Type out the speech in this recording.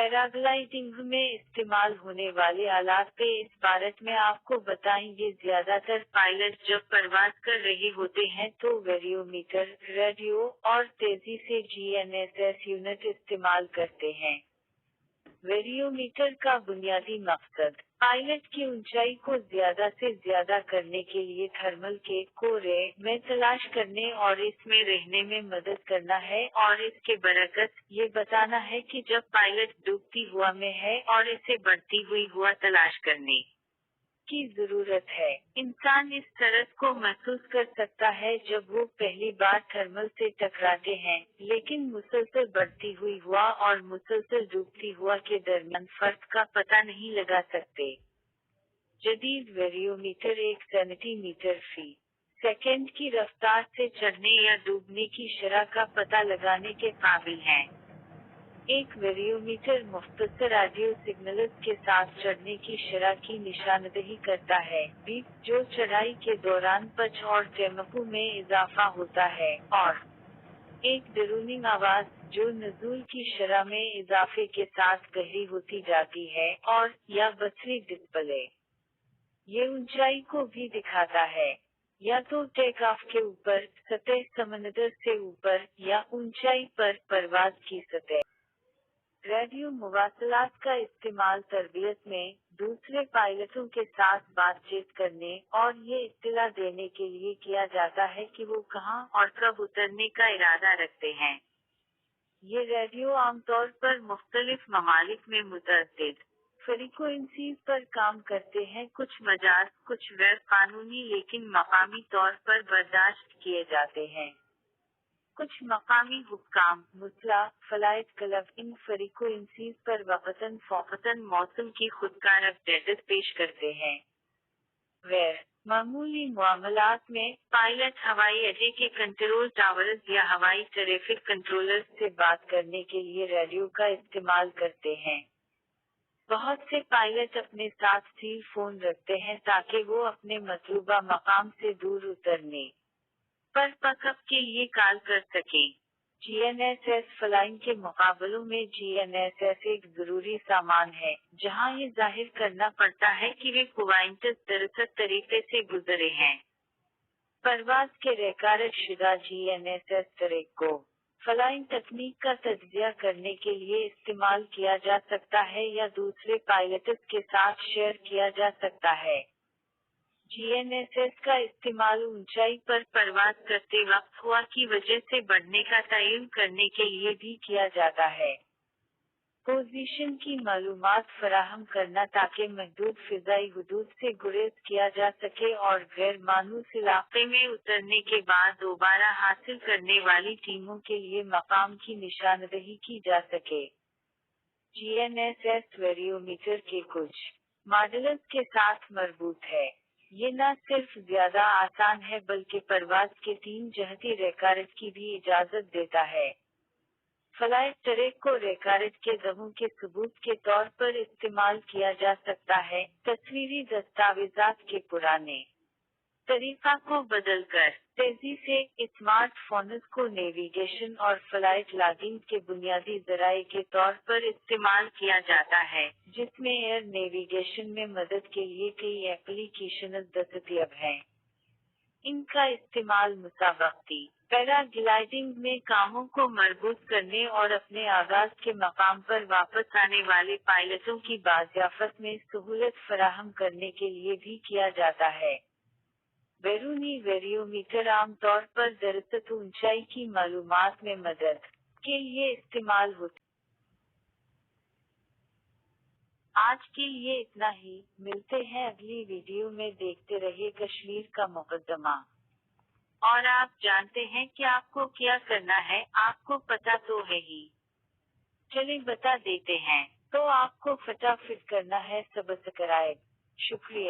Paragliding में इस्तेमाल होने वाले आलात पे इस बारत में आपको बताएंगे। ज्यादातर पायलट जब परवाज कर रहे होते हैं तो वेरियोमीटर, रेडियो और तेजी से जीएनएसएस यूनिट इस्तेमाल करते हैं। वेरियोमीटर का बुनियादी मकसद पायलट की ऊंचाई को ज्यादा से ज्यादा करने के लिए थर्मल के कोरे में तलाश करने और इसमें रहने में मदद करना है, और इसके बरकस ये बताना है कि जब पायलट डूबती हुआ में है और इसे बढ़ती हुई हुआ तलाश करने की जरूरत है। इंसान इस तरस को महसूस कर सकता है जब वो पहली बार थर्मल से टकराते हैं, लेकिन मुसलसल बढ़ती हुई हुआ और मुसलसल डूबती हुआ के दरमियान फर्क का पता नहीं लगा सकते। जदीद वेरियोमीटर 1 सेंटीमीटर फी सेकेंड की रफ्तार से चढ़ने या डूबने की शरह का पता लगाने के काबिल है। एक वेरियोमीटर मुख्तसर रेडियो सिग्नल्स के साथ चढ़ने की शरह की निशानदही करता है, बीप जो चढ़ाई के दौरान पच और टेम्पो में इजाफा होता है, और एक डरूनी आवाज जो नजूल की शरह में इजाफे के साथ गहरी होती जाती है, और या बसरी डिस्प्ले ये ऊंचाई को भी दिखाता है, या तो टेक ऑफ के ऊपर, सतह समंदर से ऊपर, या ऊंचाई पर परवाज की सतह। रेडियो मुवासलात का इस्तेमाल तरबियत में दूसरे पायलटों के साथ बातचीत करने और ये इत्तला देने के लिए किया जाता है कि वो कहाँ और कब उतरने का इरादा रखते हैं। ये रेडियो आमतौर पर मुख्तलिफ ममालिक में मुतअद्दिद फ्रीक्वेंसीज पर काम करते हैं। कुछ मजाज, कुछ गैर कानूनी लेकिन मकामी तौर पर बर्दाश्त किए जाते हैं। कुछ मकामी हुक्काम मुसला फ्लाइट क्लब इन फ्रीक्वेंसीज पर वक़्तन फ़ौक़तन मौसम की खुदकार अपडेट्स पेश करते हैं। गैर मामूली मामलात में पायलट हवाई अड्डे के कंट्रोल टावर्स या हवाई ट्रैफिक कंट्रोलर्स से बात करने के लिए रेडियो का इस्तेमाल करते हैं। बहुत से पायलट अपने साथ सील फोन रखते हैं ताकि वो अपने मतलूबा मकाम से दूर उतरने पर पकअप के लिए कॉल कर सकें। जीएनएसएस फ्लाइंग के मुकाबलों में जीएनएसएस एक जरूरी सामान है, जहां ये जाहिर करना पड़ता है कि वे क्वाइंटस दरसत तरीके से गुजरे हैं। परवाज के रिकॉर्ड शुदा जीएनएसएस ट्रैक को फ्लाइंग तकनीक का तज्जिया करने के लिए इस्तेमाल किया जा सकता है या दूसरे पायलट्स के साथ शेयर किया जा सकता है। जीएनएसएस का इस्तेमाल ऊंचाई पर परवाज करते वक्त हवा की वजह से बढ़ने का तयन करने के लिए भी किया जाता है। पोजीशन की मालूमात फराहम करना ताकि महदूद फिजाई हुदूद से गुरेज किया जा सके और गैर मानूस इलाके में उतरने के बाद दोबारा हासिल करने वाली टीमों के लिए मकाम की निशानदही की जा सके। जीएनएसएस वेरियोमीटर के कुछ मॉडल्स के साथ मरबूत है। ये न सिर्फ ज्यादा आसान है बल्कि परवाज के 3 जहती रिकॉर्ड की भी इजाजत देता है। फ्लाइट ट्रैक को रिकॉर्ड के दमों के सबूत के तौर पर इस्तेमाल किया जा सकता है। तस्वीरी दस्तावेजात के पुराने तरीका को बदलकर तेजी से स्मार्टफोन्स को नेविगेशन और फ्लाइट लॉगिंग के बुनियादी जराये के तौर पर इस्तेमाल किया जाता है, जिसमें एयर नेविगेशन में मदद के लिए कई एप्लीकेशन दस्तयाब हैं। इनका इस्तेमाल मुसाबकती पैराग्लाइडिंग में कामों को मरबूत करने और अपने आगाज के मकाम पर वापस आने वाले पायलटों की बाज़ियाफत में सहूलत फराहम करने के लिए भी किया जाता है। बैरूनी वेरियोमीटर आमतौर पर दरअसल ऊंचाई की मालूमात में मदद के लिए इस्तेमाल होते। आज के लिए इतना ही, मिलते हैं अगली वीडियो में। देखते रहिए कश्मीर का मुकद्दमा। और आप जानते हैं कि आपको क्या करना है, आपको पता तो है ही। चले बता देते हैं, तो आपको फटाफट करना है सब्सक्राइब। शुक्रिया।